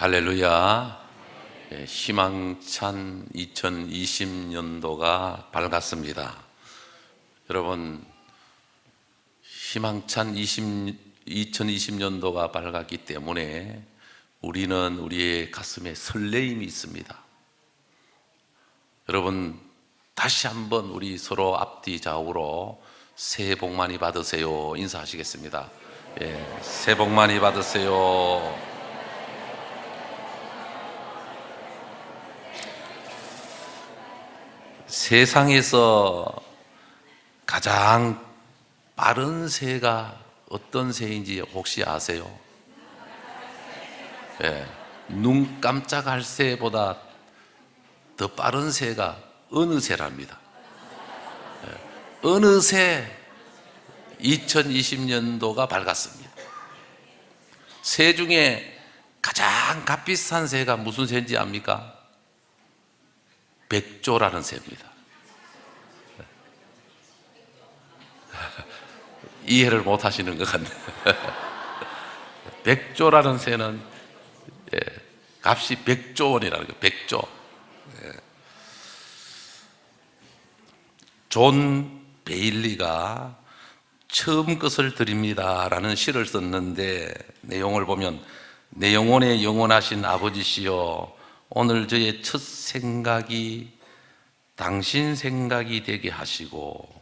할렐루야. 희망찬 2020년도가 밝았습니다. 여러분, 희망찬 2020년도가 밝았기 때문에 우리는 우리의 가슴에 설레임이 있습니다. 여러분, 다시 한번 우리 서로 앞뒤 좌우로 새해 복 많이 받으세요 인사하시겠습니다. 새해 복 많이 받으세요. 세상에서 가장 빠른 새가 어떤 새인지 혹시 아세요? 눈 깜짝할 새보다 더 빠른 새가 어느 새랍니다. 어느새 2020년도가 밝았습니다. 새 중에 가장 값비싼 새가 무슨 새인지 압니까? 백조라는 새입니다. 이해를 못 하시는 것 같네요. 백조라는 새는 값이 100조 원이라는 거예요. 100조. 존 베일리가 처음 것을 드립니다 라는 시를 썼는데, 내용을 보면 내 영혼에 영원하신 아버지시여, 오늘 저의 첫 생각이 당신 생각이 되게 하시고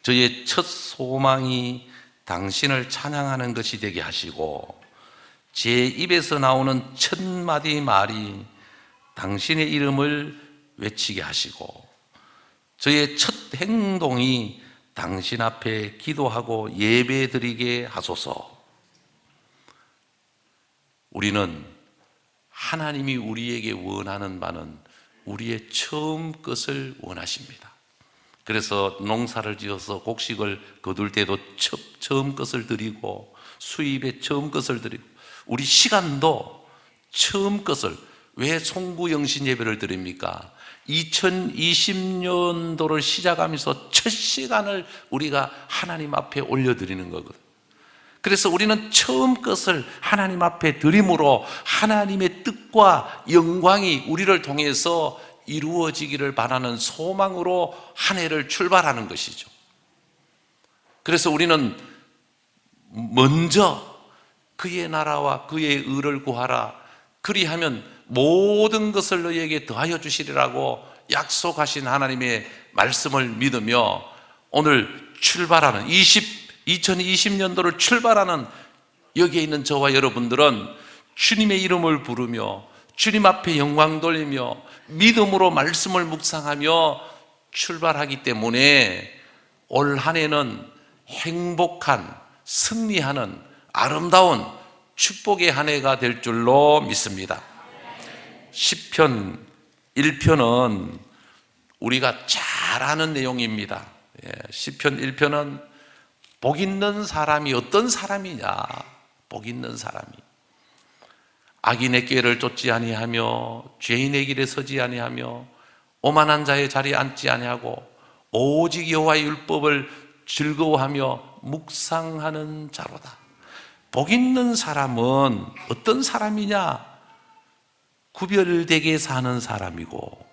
저의 첫 소망이 당신을 찬양하는 것이 되게 하시고 제 입에서 나오는 첫 마디 말이 당신의 이름을 외치게 하시고 저의 첫 행동이 당신 앞에 기도하고 예배드리게 하소서. 우리는 하나님이 우리에게 원하는 바는 우리의 처음 것을 원하십니다. 그래서 농사를 지어서 곡식을 거둘 때도 처음 것을 드리고 수입에 처음 것을 드리고, 우리 시간도 처음 것을, 왜 송구영신 예배를 드립니까? 2020년도를 시작하면서 첫 시간을 우리가 하나님 앞에 올려드리는 거거든요. 그래서 우리는 처음 것을 하나님 앞에 드림으로 하나님의 뜻과 영광이 우리를 통해서 이루어지기를 바라는 소망으로 한 해를 출발하는 것이죠. 그래서 우리는 먼저 그의 나라와 그의 의를 구하라, 그리하면 모든 것을 너희에게 더하여 주시리라고 약속하신 하나님의 말씀을 믿으며 오늘 출발하는 2020년도를 출발하는 여기에 있는 저와 여러분들은 주님의 이름을 부르며 주님 앞에 영광 돌리며 믿음으로 말씀을 묵상하며 출발하기 때문에 올 한 해는 행복한, 승리하는 아름다운 축복의 한 해가 될 줄로 믿습니다. 시편 1편은 우리가 잘 아는 내용입니다. 시편 1편은 복 있는 사람이 어떤 사람이냐? 복 있는 사람이 악인의 꾀를 쫓지 아니하며 죄인의 길에 서지 아니하며 오만한 자의 자리에 앉지 아니하고 오직 여호와의 율법을 즐거워하며 묵상하는 자로다. 복 있는 사람은 어떤 사람이냐? 구별되게 사는 사람이고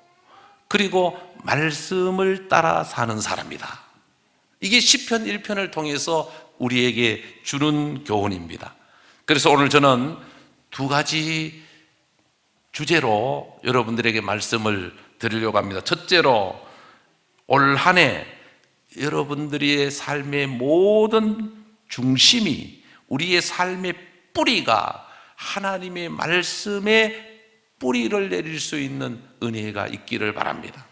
그리고 말씀을 따라 사는 사람이다. 이게 시편 1편을 통해서 우리에게 주는 교훈입니다. 그래서 오늘 저는 두 가지 주제로 여러분들에게 말씀을 드리려고 합니다. 첫째로, 올 한 해 여러분들의 삶의 모든 중심이, 우리의 삶의 뿌리가 하나님의 말씀에 뿌리를 내릴 수 있는 은혜가 있기를 바랍니다.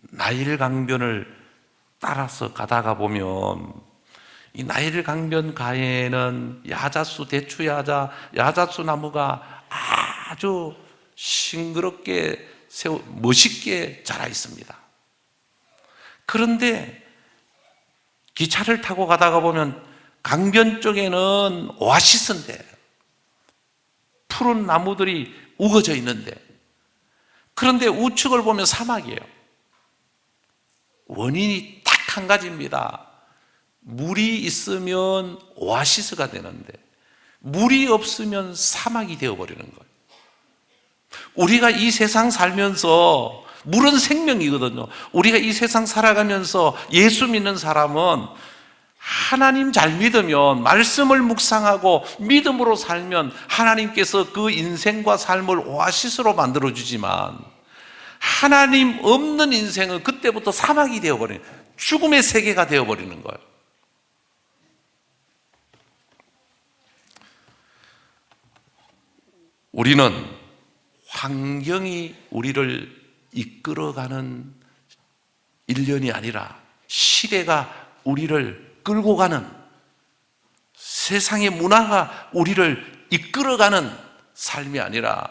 나일 강변을 따라서 가다가 보면 이 나일 강변 가에는 야자수, 대추야자, 야자수 나무가 아주 싱그럽게 멋있게 자라 있습니다. 그런데 기차를 타고 가다가 보면 강변 쪽에는 오아시스인데 푸른 나무들이 우거져 있는데, 그런데 우측을 보면 사막이에요. 원인이 딱 한 가지입니다. 물이 있으면 오아시스가 되는데 물이 없으면 사막이 되어버리는 거예요. 우리가 이 세상 살면서 물은 생명이거든요. 우리가 이 세상 살아가면서 예수 믿는 사람은 하나님 잘 믿으면, 말씀을 묵상하고 믿음으로 살면 하나님께서 그 인생과 삶을 오아시스로 만들어주지만, 하나님 없는 인생은 그때부터 사막이 되어버리는, 죽음의 세계가 되어버리는 거예요. 우리는 환경이 우리를 이끌어가는 일련이 아니라 시대가 우리를 끌고 가는, 세상의 문화가 우리를 이끌어가는 삶이 아니라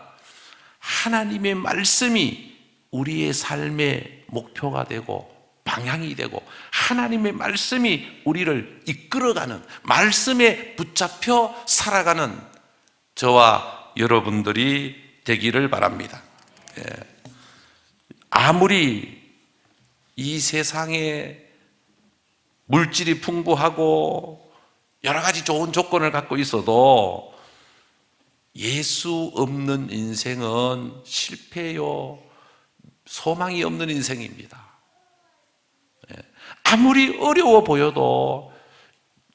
하나님의 말씀이 우리의 삶의 목표가 되고 방향이 되고, 하나님의 말씀이 우리를 이끌어가는, 말씀에 붙잡혀 살아가는 저와 여러분들이 되기를 바랍니다. 아무리 이 세상에 물질이 풍부하고 여러 가지 좋은 조건을 갖고 있어도 예수 없는 인생은 실패요, 소망이 없는 인생입니다. 아무리 어려워 보여도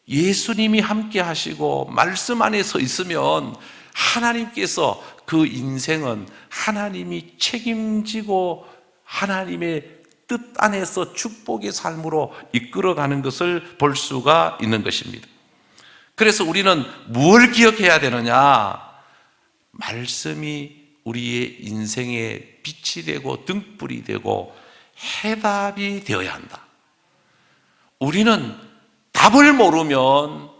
예수님이 함께 하시고 말씀 안에 서 있으면 하나님께서 그 인생은 하나님이 책임지고 하나님의 뜻 안에서 축복의 삶으로 이끌어가는 것을 볼 수가 있는 것입니다. 그래서 우리는 뭘 기억해야 되느냐? 말씀이 우리의 인생의 빛이 되고 등불이 되고 해답이 되어야 한다. 우리는 답을 모르면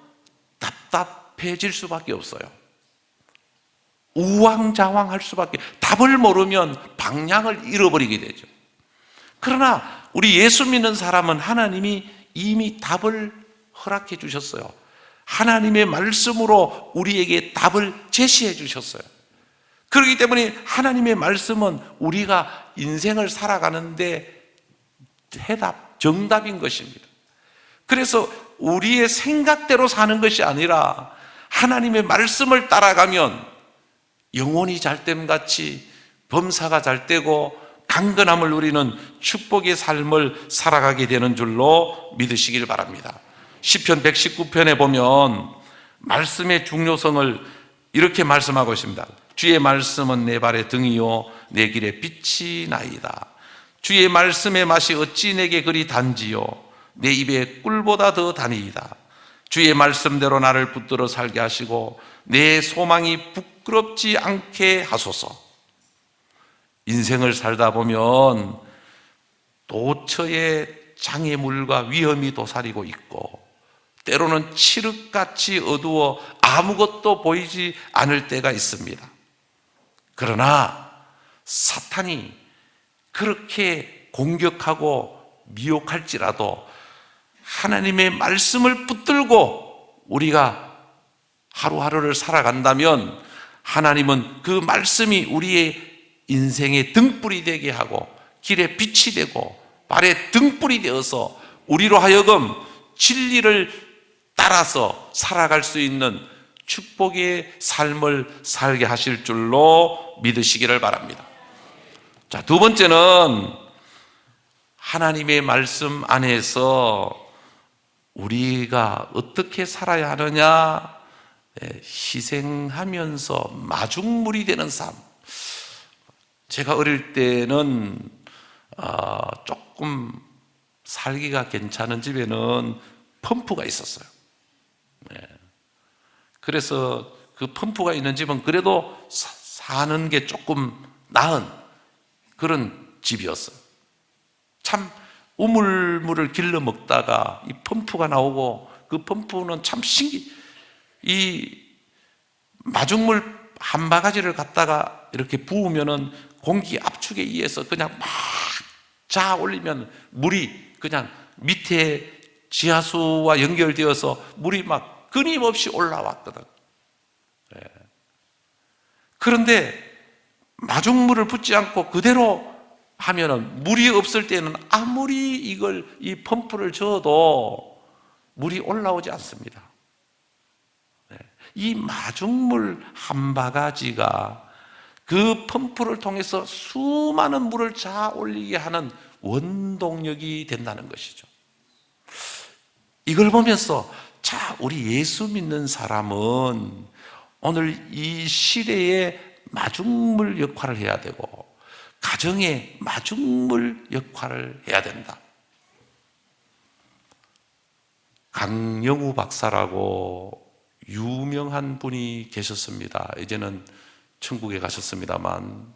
답답해질 수밖에 없어요. 우왕좌왕할 수밖에, 답을 모르면 방향을 잃어버리게 되죠. 그러나 우리 예수 믿는 사람은 하나님이 이미 답을 허락해 주셨어요. 하나님의 말씀으로 우리에게 답을 제시해 주셨어요. 그렇기 때문에 하나님의 말씀은 우리가 인생을 살아가는데 해답, 정답인 것입니다. 그래서 우리의 생각대로 사는 것이 아니라 하나님의 말씀을 따라가면 영혼이 잘됨 같이 범사가 잘 되고 강건함을 누리는 축복의 삶을 살아가게 되는 줄로 믿으시길 바랍니다. 시편 119편에 보면 말씀의 중요성을 이렇게 말씀하고 있습니다. 주의 말씀은 내 발의 등이요 내 길의 빛이 나이다. 주의 말씀의 맛이 어찌 내게 그리 단지요 내 입에 꿀보다 더 다니이다. 주의 말씀대로 나를 붙들어 살게 하시고 내 소망이 부끄럽지 않게 하소서. 인생을 살다 보면 도처에 장애물과 위험이 도사리고 있고 때로는 칠흑같이 어두워 아무것도 보이지 않을 때가 있습니다. 그러나 사탄이 그렇게 공격하고 미혹할지라도 하나님의 말씀을 붙들고 우리가 하루하루를 살아간다면 하나님은 그 말씀이 우리의 인생의 등불이 되게 하고 길에 빛이 되고 발에 등불이 되어서 우리로 하여금 진리를 따라서 살아갈 수 있는 축복의 삶을 살게 하실 줄로 믿으시기를 바랍니다. 자, 두 번째는 하나님의 말씀 안에서 우리가 어떻게 살아야 하느냐? 희생하면서 마중물이 되는 삶. 제가 어릴 때는 조금 살기가 괜찮은 집에는 펌프가 있었어요. 그래서 그 펌프가 있는 집은 그래도 사는 게 조금 나은 그런 집이었어요. 참 우물물을 길러 먹다가 이 펌프가 나오고 그 펌프는 참 이 마중물 한 바가지를 갖다가 이렇게 부으면은 공기 압축에 의해서 그냥 막 자아 올리면 물이 그냥 밑에 지하수와 연결되어서 물이 막 끊임없이 올라왔거든. 그런데 마중물을 붓지 않고 그대로 하면은 물이 없을 때는 아무리 이 펌프를 저어도 물이 올라오지 않습니다. 이 마중물 한 바가지가 그 펌프를 통해서 수많은 물을 자아 올리게 하는 원동력이 된다는 것이죠. 이걸 보면서 자, 우리 예수 믿는 사람은 오늘 이 시대에 마중물 역할을 해야 되고 가정의 마중물 역할을 해야 된다. 강영우 박사라고 유명한 분이 계셨습니다. 이제는 천국에 가셨습니다만,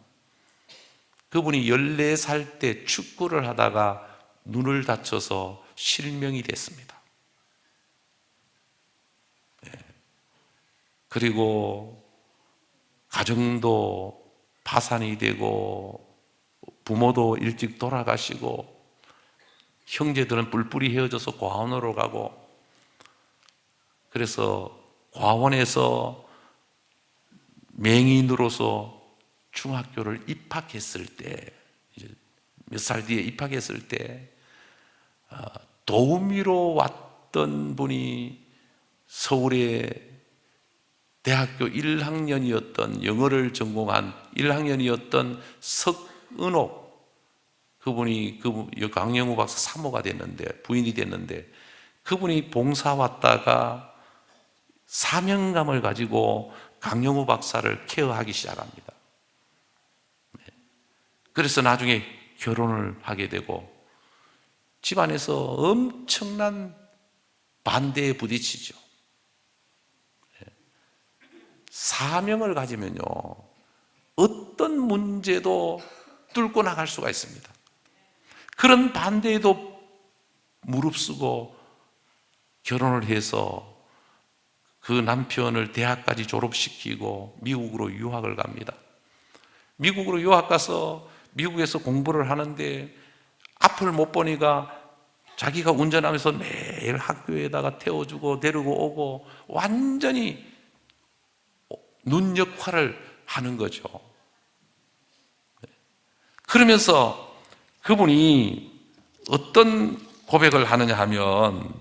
그분이 14살 때 축구를 하다가 눈을 다쳐서 실명이 됐습니다. 그리고 가정도 파산이 되고 부모도 일찍 돌아가시고 형제들은 뿔뿔이 헤어져서 고아원으로 가고, 그래서 고아원에서 맹인으로서 중학교를 입학했을 때, 몇 살 뒤에 입학했을 때 도우미로 왔던 분이 서울의 대학교 1학년이었던, 영어를 전공한 1학년이었던 석은옥, 그분이 강영우 박사 사모가 됐는데, 부인이 됐는데, 그분이 봉사 왔다가 사명감을 가지고 강영우 박사를 케어하기 시작합니다. 그래서 나중에 결혼을 하게 되고 집안에서 엄청난 반대에 부딪히죠. 사명을 가지면요, 어떤 문제도 뚫고 나갈 수가 있습니다. 그런 반대에도 무릅쓰고 결혼을 해서 그 남편을 대학까지 졸업시키고 미국으로 유학을 갑니다. 미국으로 유학 가서 미국에서 공부를 하는데 앞을 못 보니까 자기가 운전하면서 매일 학교에다가 태워주고 데리고 오고 완전히 눈 역할을 하는 거죠. 그러면서 그분이 어떤 고백을 하느냐 하면,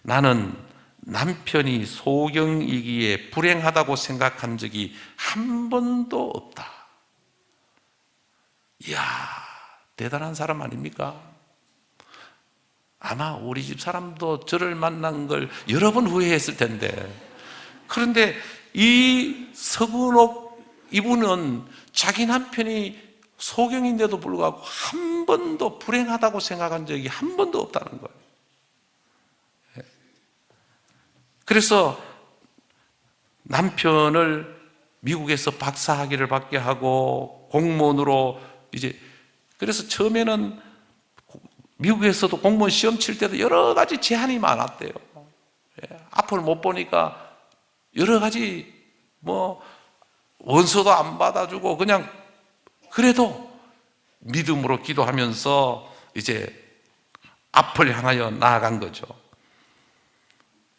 나는 남편이 소경이기에 불행하다고 생각한 적이 한 번도 없다. 이야, 대단한 사람 아닙니까? 아마 우리 집 사람도 저를 만난 걸 여러 번 후회했을 텐데, 그런데 이 서근옥 이분은 자기 남편이 소경인데도 불구하고 한 번도 불행하다고 생각한 적이 한 번도 없다는 거예요. 그래서 남편을 미국에서 박사학위를 받게 하고 공무원으로 그래서 처음에는 미국에서도 공무원 시험 칠 때도 여러 가지 제한이 많았대요. 앞을 못 보니까 여러 가지 원서도 안 받아주고 그냥, 그래도 믿음으로 기도하면서 앞을 향하여 나아간 거죠.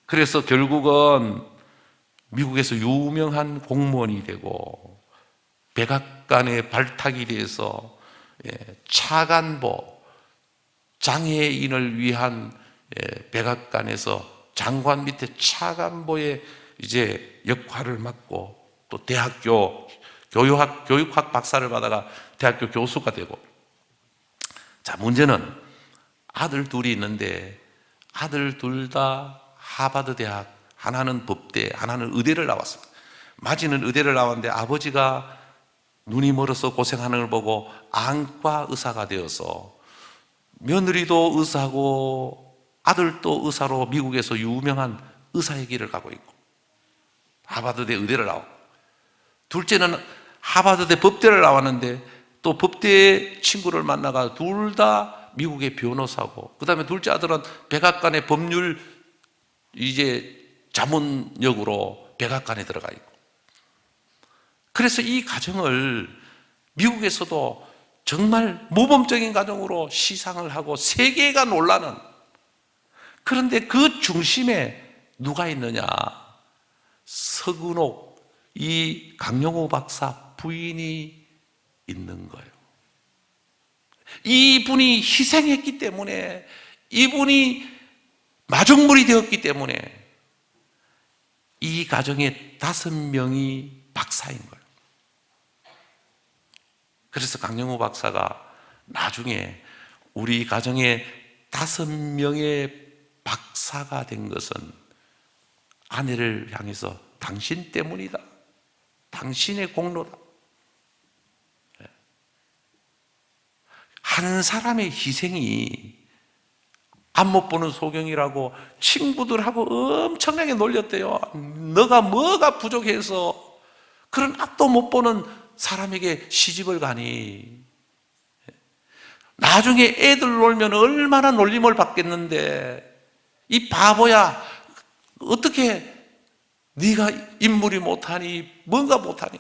그래서 결국은 미국에서 유명한 공무원이 되고 백악관에 발탁이 돼서 차관보, 장애인을 위한 백악관에서 장관 밑에 차관보의 역할을 맡고, 또 대학교 교육학 박사를 받아가 대학교 교수가 되고. 자, 문제는 아들 둘이 있는데 아들 둘 다 하버드 대학, 하나는 법대, 하나는 의대를 나왔습니다. 마지는 의대를 나왔는데 아버지가 눈이 멀어서 고생하는 걸 보고 안과 의사가 되어서 며느리도 의사고 아들도 의사로 미국에서 유명한 의사의 길을 가고 있고, 하버드대 의대를 나오고, 둘째는 하버드대 법대를 나왔는데 또 법대 친구를 만나가 둘 다 미국의 변호사고, 그 다음에 둘째 아들은 백악관의 법률 자문역으로 백악관에 들어가 있고. 그래서 이 가정을 미국에서도 정말 모범적인 가정으로 시상을 하고 세계가 놀라는, 그런데 그 중심에 누가 있느냐? 서근옥, 이 강영우 박사 부인이 있는 거예요. 이분이 희생했기 때문에, 이분이 마중물이 되었기 때문에 이 가정에 5명이 박사인 거예요. 그래서 강영우 박사가 나중에 우리 가정에 5명의 박사가 된 것은 아내를 향해서 당신 때문이다. 당신의 공로다. 한 사람의 희생이 앞못 보는 소경이라고 친구들하고 엄청나게 놀렸대요. 너가 뭐가 부족해서 그런 앞도 못 보는 사람에게 시집을 가니. 나중에 애들 놀면 얼마나 놀림을 받겠는데, 이 바보야, 어떻게 네가 인물이 못하니, 뭔가 못하니.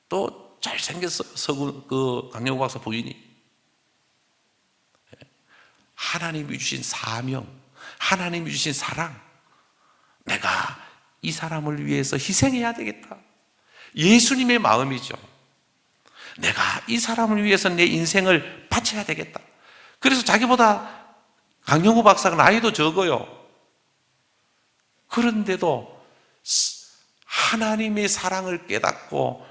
또 잘생겼어요, 강영우 박사 부인이. 하나님이 주신 사명, 하나님이 주신 사랑, 내가 이 사람을 위해서 희생해야 되겠다. 예수님의 마음이죠. 내가 이 사람을 위해서 내 인생을 바쳐야 되겠다. 그래서 자기보다 강영우 박사가 나이도 적어요. 그런데도 하나님의 사랑을 깨닫고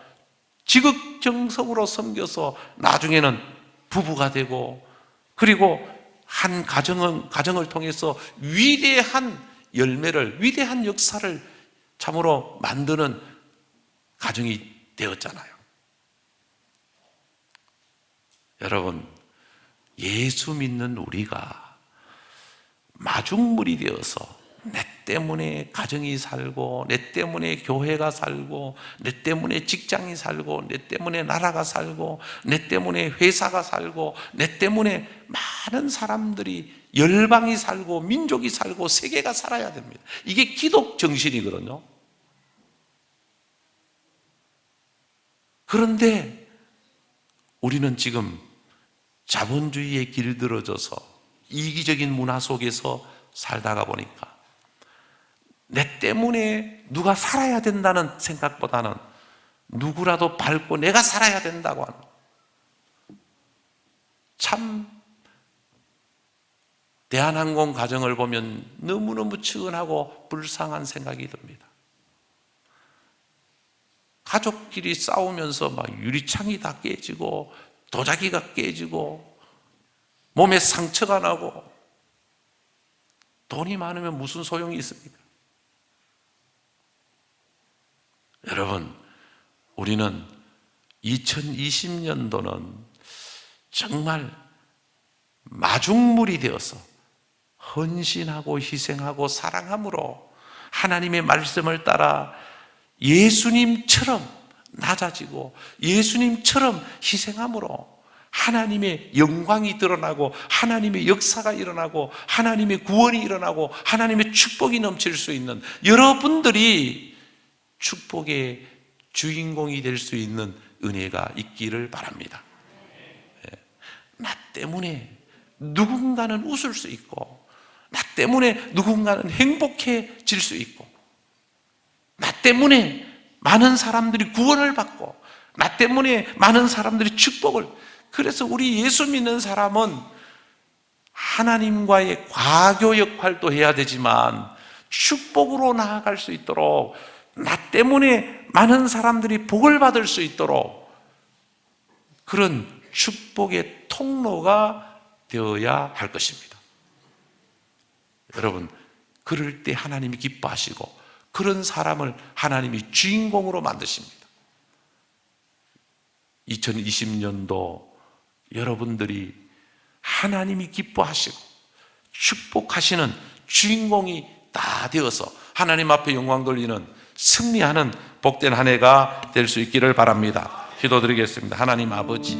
지극정성으로 섬겨서 나중에는 부부가 되고, 그리고 한 가정을 통해서 위대한 열매를, 위대한 역사를 참으로 만드는 가정이 되었잖아요. 여러분, 예수 믿는 우리가 마중물이 되어서 내 때문에 가정이 살고, 내 때문에 교회가 살고, 내 때문에 직장이 살고, 내 때문에 나라가 살고, 내 때문에 회사가 살고, 내 때문에 많은 사람들이, 열방이 살고 민족이 살고 세계가 살아야 됩니다. 이게 기독 정신이거든요. 그런데 우리는 지금 자본주의에 길들어져서 이기적인 문화 속에서 살다가 보니까 내 때문에 누가 살아야 된다는 생각보다는 누구라도 밟고 내가 살아야 된다고 하는, 참 대한항공 가정을 보면 너무너무 측은하고 불쌍한 생각이 듭니다. 가족끼리 싸우면서 막 유리창이 다 깨지고 도자기가 깨지고 몸에 상처가 나고, 돈이 많으면 무슨 소용이 있습니까? 여러분, 우리는 2020년도는 정말 마중물이 되어서 헌신하고 희생하고 사랑함으로 하나님의 말씀을 따라 예수님처럼 낮아지고 예수님처럼 희생함으로 하나님의 영광이 드러나고 하나님의 역사가 일어나고 하나님의 구원이 일어나고 하나님의 축복이 넘칠 수 있는, 여러분들이 축복의 주인공이 될 수 있는 은혜가 있기를 바랍니다. 나 때문에 누군가는 웃을 수 있고, 나 때문에 누군가는 행복해질 수 있고, 나 때문에 많은 사람들이 구원을 받고, 나 때문에 많은 사람들이 축복을. 그래서 우리 예수 믿는 사람은 하나님과의 과교 역할도 해야 되지만 축복으로 나아갈 수 있도록, 나 때문에 많은 사람들이 복을 받을 수 있도록 그런 축복의 통로가 되어야 할 것입니다. 여러분, 그럴 때 하나님이 기뻐하시고 그런 사람을 하나님이 주인공으로 만드십니다. 2020년도 여러분들이 하나님이 기뻐하시고 축복하시는 주인공이 다 되어서 하나님 앞에 영광 돌리는 승리하는 복된 한 해가 될 수 있기를 바랍니다. 기도드리겠습니다. 하나님 아버지,